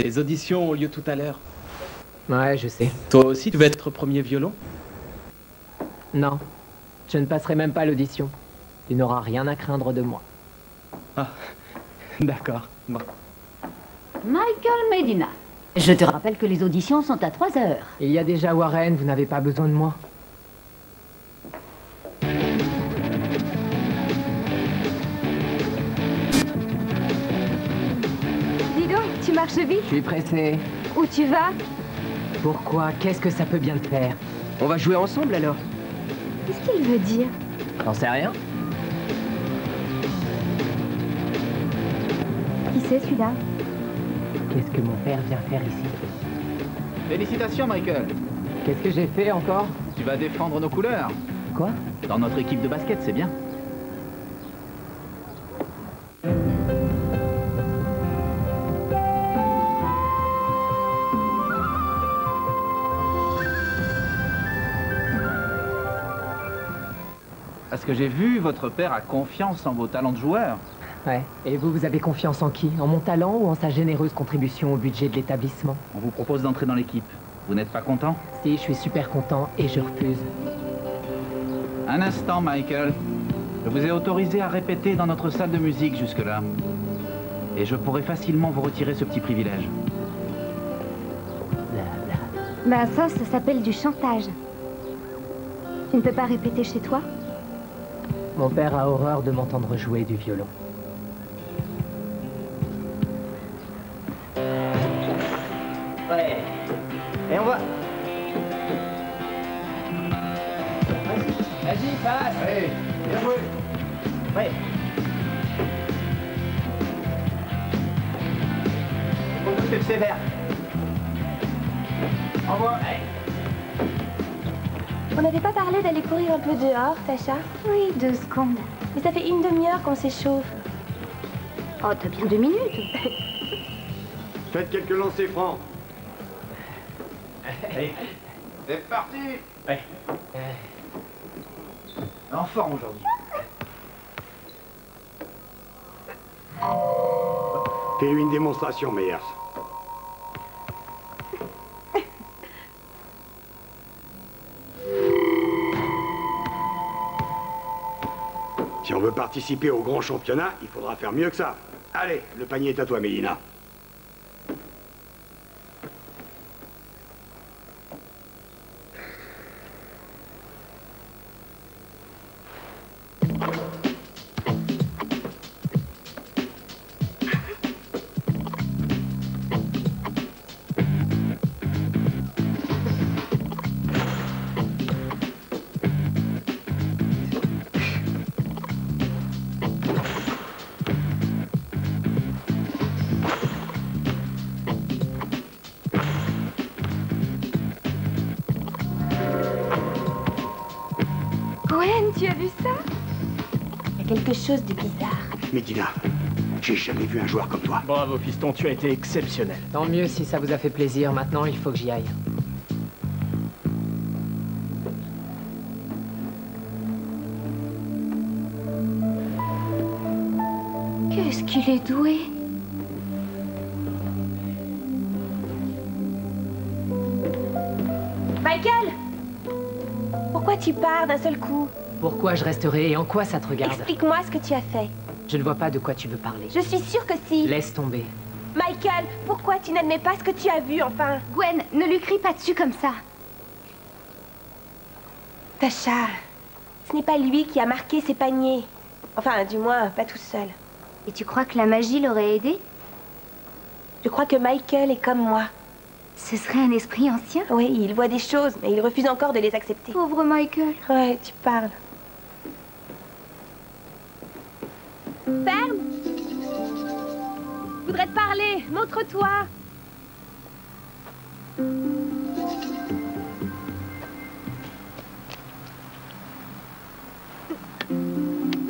Les auditions ont lieu tout à l'heure. Ouais, je sais. Toi aussi, tu veux être premier violon? Non, je ne passerai même pas l'audition. Tu n'auras rien à craindre de moi. Ah, d'accord. Bon. Michael Medina. Je te rappelle que les auditions sont à 3 heures. Il y a déjà Warren, vous n'avez pas besoin de moi. Dis donc, tu marches vite. Je suis pressé. Où tu vas? Pourquoi? Qu'est-ce que ça peut bien te faire? On va jouer ensemble alors? Qu'est-ce qu'il veut dire? J'en sais rien. Qui c'est celui-là? Qu'est-ce que mon père vient faire ici? Félicitations, Michael. Qu'est-ce que j'ai fait encore? Tu vas défendre nos couleurs. Quoi? Dans notre équipe de basket, c'est bien. À ce que j'ai vu, votre père a confiance en vos talents de joueur. Ouais. Et vous, vous avez confiance en qui? En mon talent ou en sa généreuse contribution au budget de l'établissement? On vous propose d'entrer dans l'équipe. Vous n'êtes pas content? Si, je suis super content et je refuse. Un instant, Michael. Je vous ai autorisé à répéter dans notre salle de musique jusque-là. Et je pourrais facilement vous retirer ce petit privilège. Ben ça s'appelle du chantage. Tu ne peux pas répéter chez toi? Mon père a horreur de m'entendre jouer du violon. Ouais. Et on va... Vas-y, passe! Allez, bien joué. Ouais. Faut tout être sévère. Au revoir. Allez. On n'avait pas parlé d'aller courir un peu dehors, Tasha? Oui, 2 secondes. Mais ça fait une demi-heure qu'on s'échauffe. Oh, t'as bien 2 minutes. Faites quelques lancers francs. Allez. C'est parti. Ouais. En forme aujourd'hui. Fais-lui une démonstration, Meyers. Si on veut participer au grand championnat, il faudra faire mieux que ça. Allez, le panier est à toi, Mélina. Gwen, tu as vu ça? Il y a quelque chose de bizarre. Medina, j'ai jamais vu un joueur comme toi. Bravo, fiston, tu as été exceptionnel. Tant mieux si ça vous a fait plaisir. Maintenant, il faut que j'y aille. Qu'est-ce qu'il est doué? Michael! Pourquoi tu pars d'un seul coup? Pourquoi je resterai et en quoi ça te regarde? Explique-moi ce que tu as fait. Je ne vois pas de quoi tu veux parler. Je suis sûre que si. Laisse tomber. Michael, pourquoi tu n'admets pas ce que tu as vu, enfin? Gwen, ne lui crie pas dessus comme ça. Tasha, ce n'est pas lui qui a marqué ses paniers. Enfin, du moins, pas tout seul. Et tu crois que la magie l'aurait aidé? Je crois que Michael est comme moi. Ce serait un esprit ancien? Oui, il voit des choses, mais il refuse encore de les accepter. Pauvre Michael. Ouais, tu parles. Ferme! Je voudrais te parler. Montre-toi.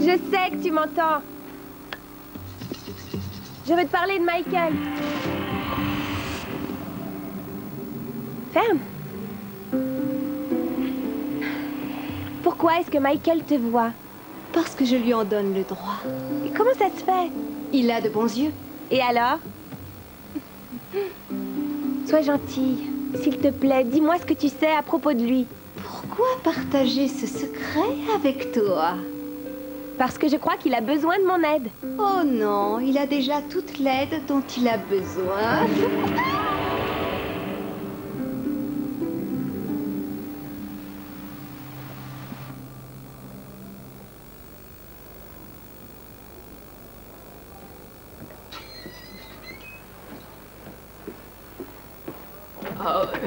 Je sais que tu m'entends. Je veux te parler de Michael. Ferme. Pourquoi est-ce que Michael te voit? Parce que je lui en donne le droit. Et comment ça se fait? Il a de bons yeux. Et alors? Sois gentille. S'il te plaît, dis-moi ce que tu sais à propos de lui. Pourquoi partager ce secret avec toi? Parce que je crois qu'il a besoin de mon aide. Oh non, il a déjà toute l'aide dont il a besoin.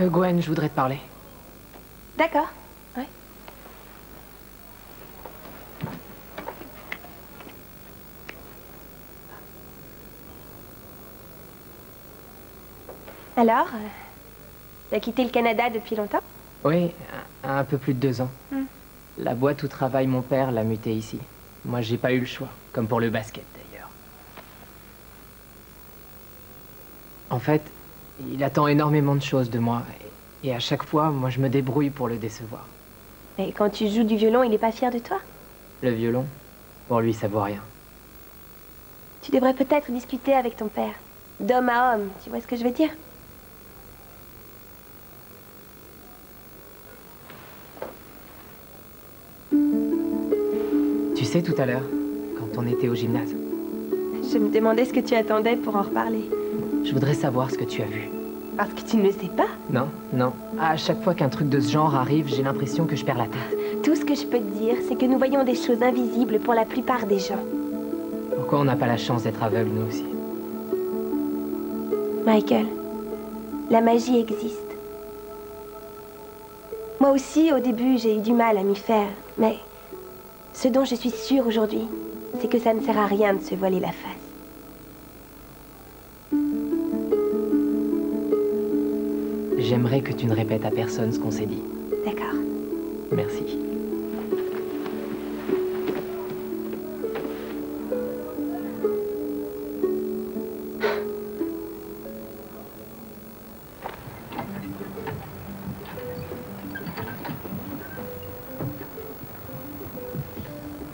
Gwen, je voudrais te parler. D'accord. Ouais. Alors, t'as quitté le Canada depuis longtemps? Oui, un peu plus de 2 ans. La boîte où travaille mon père l'a muté ici. Moi, j'ai pas eu le choix, comme pour le basket d'ailleurs. En fait, il attend énormément de choses de moi. Et à chaque fois, moi, je me débrouille pour le décevoir. Et quand tu joues du violon, il est pas fier de toi? Le violon, pour lui, ça vaut rien. Tu devrais peut-être discuter avec ton père. D'homme à homme, tu vois ce que je veux dire? Tu sais, tout à l'heure, quand on était au gymnase, Je me demandais ce que tu attendais pour en reparler. je voudrais savoir ce que tu as vu. Parce que tu ne le sais pas. Non, non. À chaque fois qu'un truc de ce genre arrive, j'ai l'impression que je perds la tête. Tout ce que je peux te dire, c'est que nous voyons des choses invisibles pour la plupart des gens. Pourquoi on n'a pas la chance d'être aveugles, nous aussi? Michael, la magie existe. Moi aussi, au début, j'ai eu du mal à m'y faire. Mais ce dont je suis sûre aujourd'hui, c'est que ça ne sert à rien de se voiler la face. J'aimerais que tu ne répètes à personne ce qu'on s'est dit. D'accord. Merci.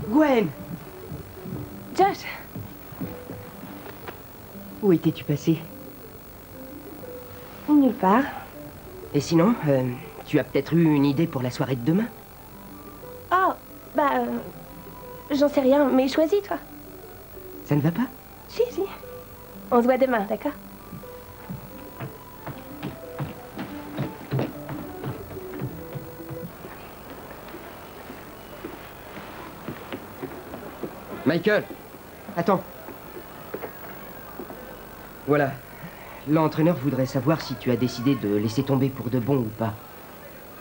Gwen! Josh! Où étais-tu passé? Nulle part. Et sinon, tu as peut-être eu une idée pour la soirée de demain? Oh, j'en sais rien, mais choisis, toi. Ça ne va pas? Si. On se voit demain, d'accord? Michael! Attends. Voilà. L'entraîneur voudrait savoir si tu as décidé de laisser tomber pour de bon ou pas.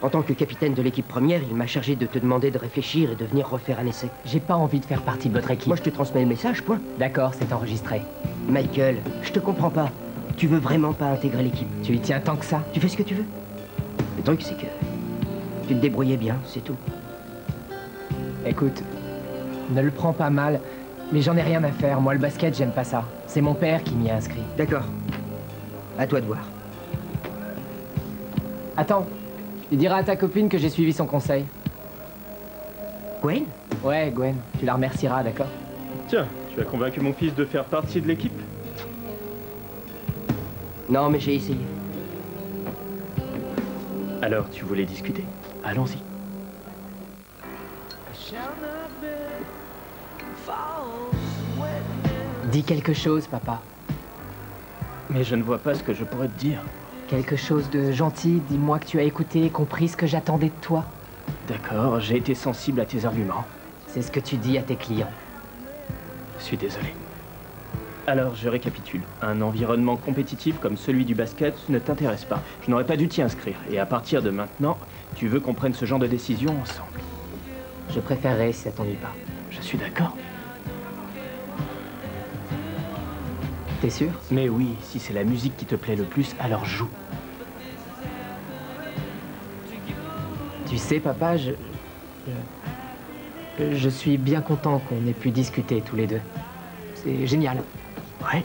En tant que capitaine de l'équipe première, il m'a chargé de te demander de réfléchir et de venir refaire un essai. J'ai pas envie de faire partie de votre équipe. Moi, je te transmets le message, point. D'accord, c'est enregistré. Michael, je te comprends pas. Tu veux vraiment pas intégrer l'équipe. Tu y tiens tant que ça? Tu fais ce que tu veux. Le truc, c'est que tu te débrouillais bien, c'est tout. Écoute, ne le prends pas mal, mais j'en ai rien à faire. Moi, le basket, j'aime pas ça. C'est mon père qui m'y a inscrit. D'accord. À toi de voir. Attends, tu diras à ta copine que j'ai suivi son conseil. Gwen? Ouais, Gwen, tu la remercieras, d'accord? Tiens, tu as convaincu mon fils de faire partie de l'équipe? Non, mais j'ai essayé. Alors, tu voulais discuter? Allons-y. Dis quelque chose, papa. Mais je ne vois pas ce que je pourrais te dire. Quelque chose de gentil, dis-moi que tu as écouté et compris ce que j'attendais de toi. D'accord, j'ai été sensible à tes arguments. C'est ce que tu dis à tes clients. Je suis désolé. Alors, je récapitule. Un environnement compétitif comme celui du basket ne t'intéresse pas. Je n'aurais pas dû t'y inscrire. Et à partir de maintenant, tu veux qu'on prenne ce genre de décision ensemble. Je préférerais si ça t'ennuie pas. Je suis d'accord. T'es sûr? Mais oui, si c'est la musique qui te plaît le plus, alors joue. Tu sais, papa, je suis bien content qu'on ait pu discuter tous les deux. C'est génial. Ouais.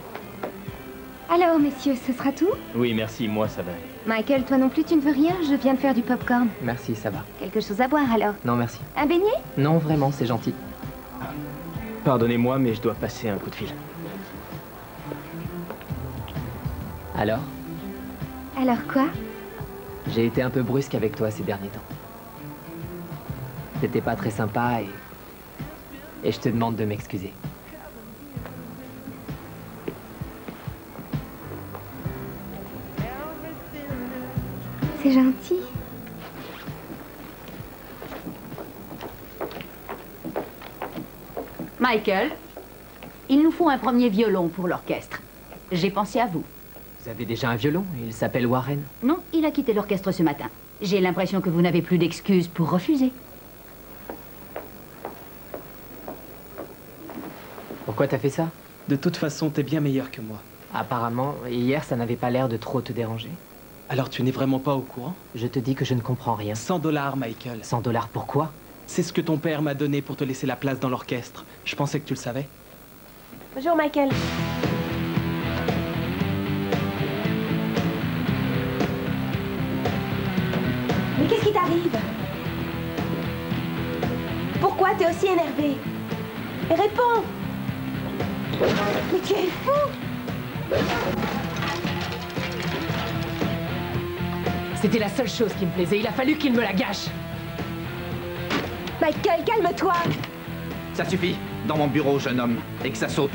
Alors, messieurs, ce sera tout? Oui, merci, moi ça va. Michael, toi non plus, tu ne veux rien? Je viens de faire du popcorn. Merci, ça va. Quelque chose à boire, alors? Non, merci. Un beignet? Non, vraiment, c'est gentil. Pardonnez-moi, mais je dois passer un coup de fil. Alors? Alors quoi? J'ai été un peu brusque avec toi ces derniers temps. T'étais pas très sympa et je te demande de m'excuser. C'est gentil. Michael, il nous faut un premier violon pour l'orchestre. J'ai pensé à vous. Vous avez déjà un violon? Il s'appelle Warren. Non, il a quitté l'orchestre ce matin. J'ai l'impression que vous n'avez plus d'excuses pour refuser. Pourquoi t'as fait ça? De toute façon, t'es bien meilleur que moi. Apparemment, hier, ça n'avait pas l'air de trop te déranger. Alors tu n'es vraiment pas au courant? Je te dis que je ne comprends rien. 100 $, Michael. 100 $ pourquoi? C'est ce que ton père m'a donné pour te laisser la place dans l'orchestre. Je pensais que tu le savais. Bonjour, Michael. Mais qu'est-ce qui t'arrive? Pourquoi t'es aussi énervé? Réponds! Mais tu es fou! C'était la seule chose qui me plaisait. Il a fallu qu'il me la gâche. Michael, calme-toi! Ça suffit. Dans mon bureau, jeune homme. Et que ça saute.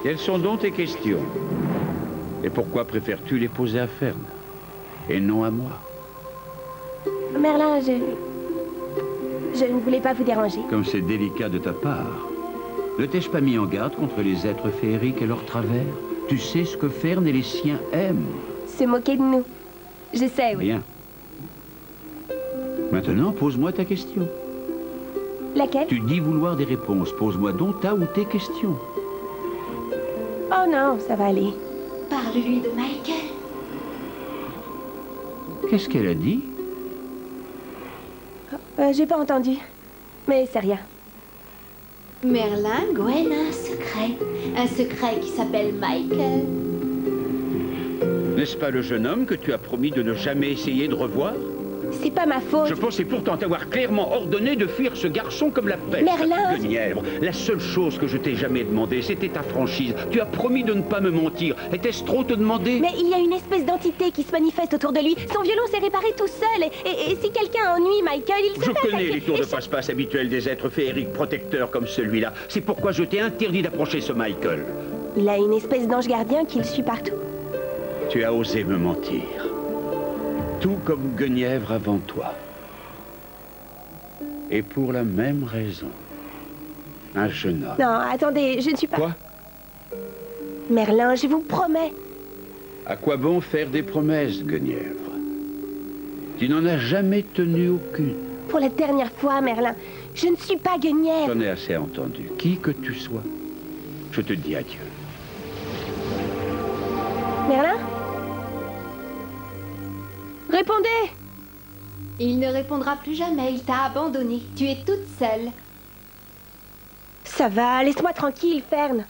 Quelles sont donc tes questions? Et pourquoi préfères-tu les poser à Fern et non à moi? Merlin, je ne voulais pas vous déranger. Comme c'est délicat de ta part. Ne t'ai-je pas mis en garde contre les êtres féeriques et leurs travers? Tu sais ce que Fern et les siens aiment. Se moquer de nous. Je sais, oui. Bien. Maintenant, pose-moi ta question. Laquelle? Tu dis vouloir des réponses. Pose-moi donc ta ou tes questions. Oh non, ça va aller. Parle-lui de Michael. Qu'est-ce qu'elle a dit? J'ai pas entendu. Mais c'est rien. Merlin, Gwen a un secret. Un secret qui s'appelle Michael. N'est-ce pas le jeune homme que tu as promis de ne jamais essayer de revoir? C'est pas ma faute. Je pensais pourtant t'avoir clairement ordonné de fuir ce garçon comme la peste. Merlin! Guenièvre, la seule chose que je t'ai jamais demandé, c'était ta franchise. Tu as promis de ne pas me mentir. Était-ce trop te demander? Mais il y a une espèce d'entité qui se manifeste autour de lui. Son violon s'est réparé tout seul. Et si quelqu'un ennuie Michael, il se Je fait connais attaquer. les tours de passe-passe habituels des êtres féeriques protecteurs comme celui-là. C'est pourquoi je t'ai interdit d'approcher ce Michael. Il a une espèce d'ange gardien qui le suit partout. Tu as osé me mentir. Tout comme Guenièvre avant toi. Et pour la même raison. Un jeune homme. Non, attendez, je ne suis pas... Quoi? Merlin, je vous promets. À quoi bon faire des promesses, Guenièvre? Tu n'en as jamais tenu aucune. Pour la dernière fois, Merlin, je ne suis pas Guenièvre. J'en ai assez entendu. Qui que tu sois, je te dis adieu. Merlin? Répondez! Il ne répondra plus jamais, il t'a abandonné. Tu es toute seule. Ça va, laisse-moi tranquille, Fern.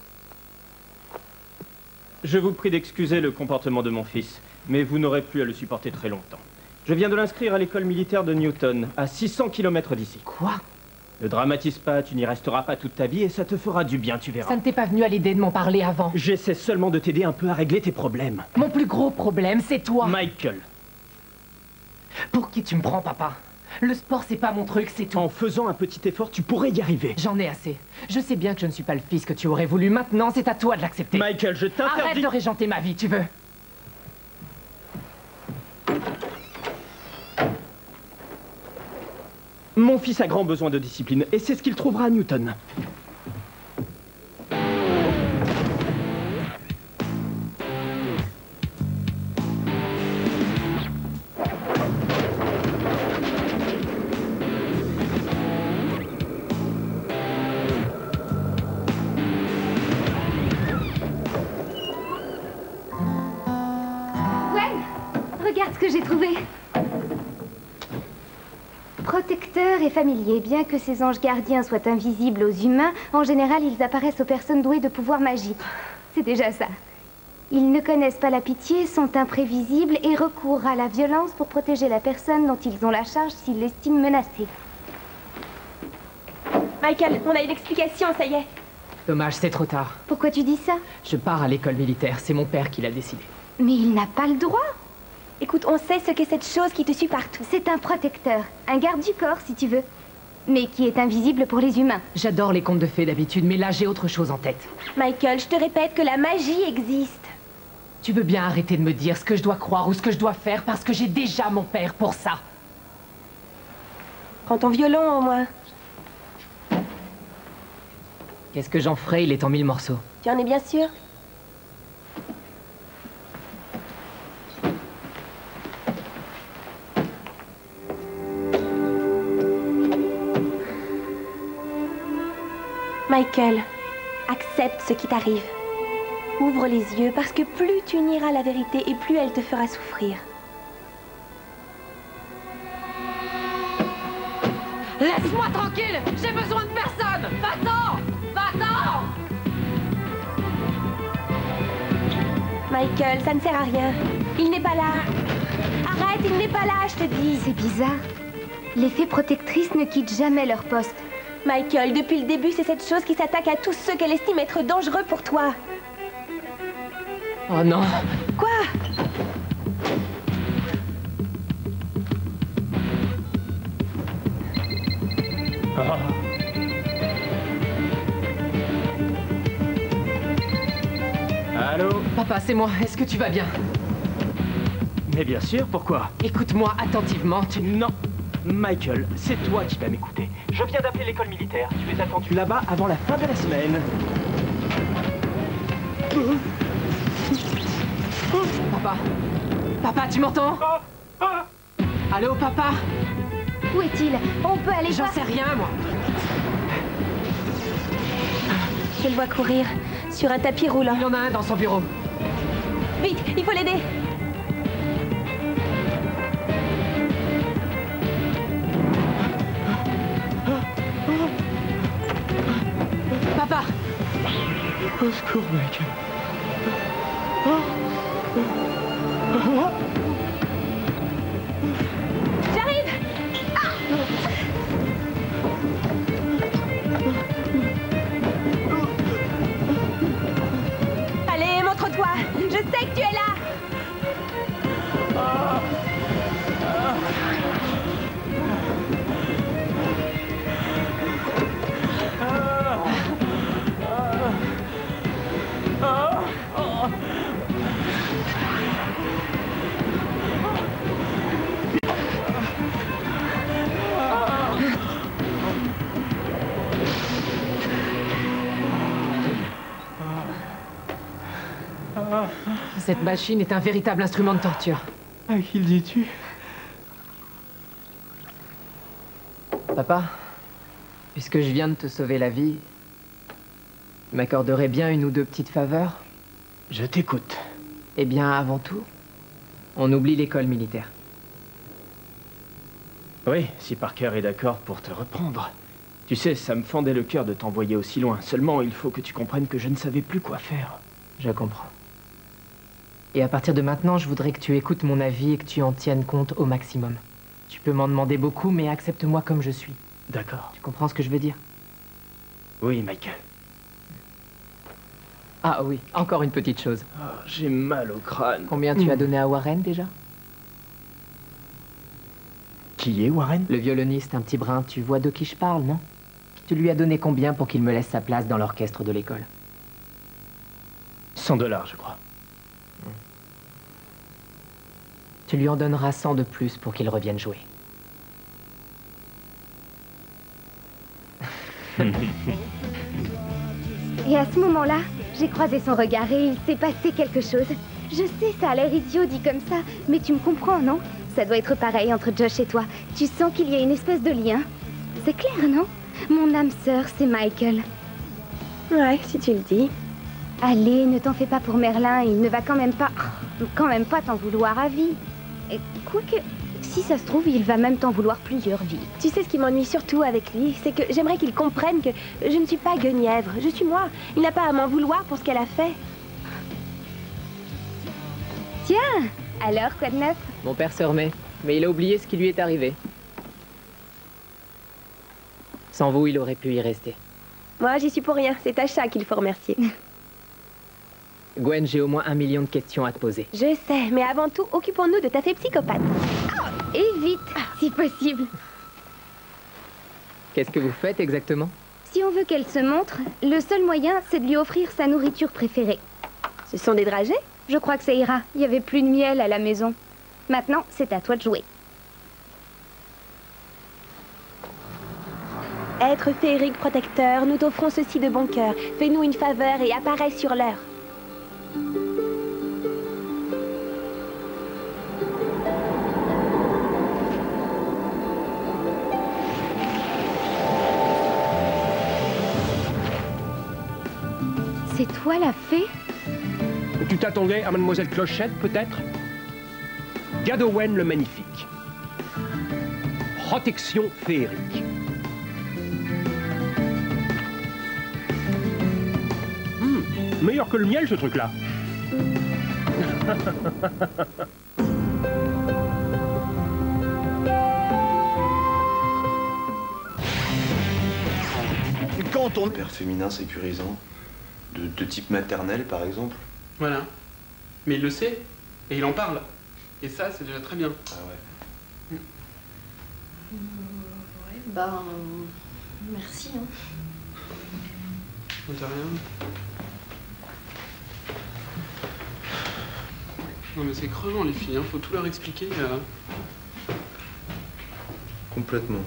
Je vous prie d'excuser le comportement de mon fils, mais vous n'aurez plus à le supporter très longtemps. Je viens de l'inscrire à l'école militaire de Newton, à 600 km d'ici. Quoi? Ne dramatise pas, tu n'y resteras pas toute ta vie et ça te fera du bien, tu verras. Ça ne t'est pas venu à l'idée de m'en parler avant. J'essaie seulement de t'aider un peu à régler tes problèmes. Mon plus gros problème, c'est toi. Michael. Pour qui tu me prends, papa? Le sport, c'est pas mon truc, c'est tout. En faisant un petit effort, tu pourrais y arriver. J'en ai assez. Je sais bien que je ne suis pas le fils que tu aurais voulu. Maintenant, c'est à toi de l'accepter. Michael, je t'interdis... Arrête de régenter ma vie, tu veux? Mon fils a grand besoin de discipline, et c'est ce qu'il trouvera à Newton. Regarde ce que j'ai trouvé. Protecteur et familier. Bien que ces anges gardiens soient invisibles aux humains, en général, ils apparaissent aux personnes douées de pouvoirs magiques. C'est déjà ça. Ils ne connaissent pas la pitié, sont imprévisibles et recourent à la violence pour protéger la personne dont ils ont la charge s'ils l'estiment menacée. Michael, on a une explication, ça y est. Dommage, c'est trop tard. Pourquoi tu dis ça? Je pars à l'école militaire, c'est mon père qui l'a décidé. Mais il n'a pas le droit. Écoute, on sait ce qu'est cette chose qui te suit partout. C'est un protecteur, un garde du corps si tu veux, mais qui est invisible pour les humains. J'adore les contes de fées d'habitude, mais là j'ai autre chose en tête. Michael, je te répète que la magie existe. Tu veux bien arrêter de me dire ce que je dois croire ou ce que je dois faire parce que j'ai déjà mon père pour ça. Prends ton violon au moins. Qu'est-ce que j'en ferai? Il est en 1000 morceaux. Tu en es bien sûr? Michael, accepte ce qui t'arrive. Ouvre les yeux parce que plus tu nieras la vérité et plus elle te fera souffrir. Laisse-moi tranquille! J'ai besoin de personne! Va-t'en! Va-t'en! Michael, ça ne sert à rien. Il n'est pas là. Arrête, il n'est pas là, je te dis. C'est bizarre. Les fées protectrices ne quittent jamais leur poste. Michael, depuis le début, c'est cette chose qui s'attaque à tous ceux qu'elle estime être dangereux pour toi. Oh non! Quoi? Oh. Allô? Papa, c'est moi. Est-ce que tu vas bien? Mais bien sûr, pourquoi? Écoute-moi attentivement, Non, Michael, c'est toi qui vas m'écouter. Je viens d'appeler l'école militaire. Tu es attendu là-bas avant la fin de la semaine. Papa? Papa, tu m'entends? Allô, papa? Où est-il? On peut aller J'en voir. sais rien, moi. Je le vois courir sur un tapis roulant. Il y en a un dans son bureau. Vite, il faut l'aider. Papa! Au secours, Michael. J'arrive! Allez, montre-toi. Je sais que tu es là. Cette machine est un véritable instrument de torture. À qui le dis-tu? Papa, puisque je viens de te sauver la vie, tu m'accorderais bien une ou deux petites faveurs? Je t'écoute. Eh bien, avant tout, on oublie l'école militaire. Oui, si Parker est d'accord pour te reprendre. Tu sais, ça me fendait le cœur de t'envoyer aussi loin. Seulement, il faut que tu comprennes que je ne savais plus quoi faire. Je comprends. Et à partir de maintenant, je voudrais que tu écoutes mon avis et que tu en tiennes compte au maximum. Tu peux m'en demander beaucoup, mais accepte-moi comme je suis. D'accord. Tu comprends ce que je veux dire? Oui, Michael. Ah oui, encore une petite chose. Oh, j'ai mal au crâne. Combien tu as donné à Warren déjà? Qui est Warren? Le violoniste, un petit brin. Tu vois de qui je parle, non? Tu lui as donné combien pour qu'il me laisse sa place dans l'orchestre de l'école? $100, je crois. Tu lui en donneras 100 de plus pour qu'il revienne jouer. Et à ce moment-là, j'ai croisé son regard et il s'est passé quelque chose. Je sais, ça a l'air idiot dit comme ça, mais tu me comprends, non? Ça doit être pareil entre Josh et toi. Tu sens qu'il y a une espèce de lien. C'est clair, non? Mon âme sœur, c'est Michael. Ouais, si tu le dis. Allez, ne t'en fais pas pour Merlin, il ne va quand même pas t'en vouloir à vie. Et quoique, si ça se trouve, il va même t'en vouloir plusieurs vies. Tu sais ce qui m'ennuie surtout avec lui, c'est que j'aimerais qu'il comprenne que je ne suis pas Guenièvre, je suis moi. Il n'a pas à m'en vouloir pour ce qu'elle a fait. Tiens, alors quoi de neuf? Mon père se remet, mais il a oublié ce qui lui est arrivé. Sans vous, il aurait pu y rester. Moi, j'y suis pour rien, c'est Tasha qu'il faut remercier. Gwen, j'ai au moins 1 million de questions à te poser. Je sais, mais avant tout, occupons-nous de ta fée psychopathe. Et vite, si possible. Qu'est-ce que vous faites exactement? Si on veut qu'elle se montre, le seul moyen, c'est de lui offrir sa nourriture préférée. Ce sont des dragées? Je crois que ça ira. Il n'y avait plus de miel à la maison. Maintenant, c'est à toi de jouer. Être féerique protecteur, nous t'offrons ceci de bon cœur. Fais-nous une faveur et apparais sur l'heure. C'est toi la fée? Tu t'attendais à Mademoiselle Clochette, peut-être? Gadowen le Magnifique. Protection féerique. Meilleur que le miel, ce truc-là. Quand on... Père féminin sécurisant, de type maternel, par exemple. Voilà. Mais il le sait, et il en parle. Et ça, c'est déjà très bien. Ah ouais. Ouais, bah... merci, hein. De rien. Non mais c'est crevant les filles, hein. Faut tout leur expliquer. Complètement.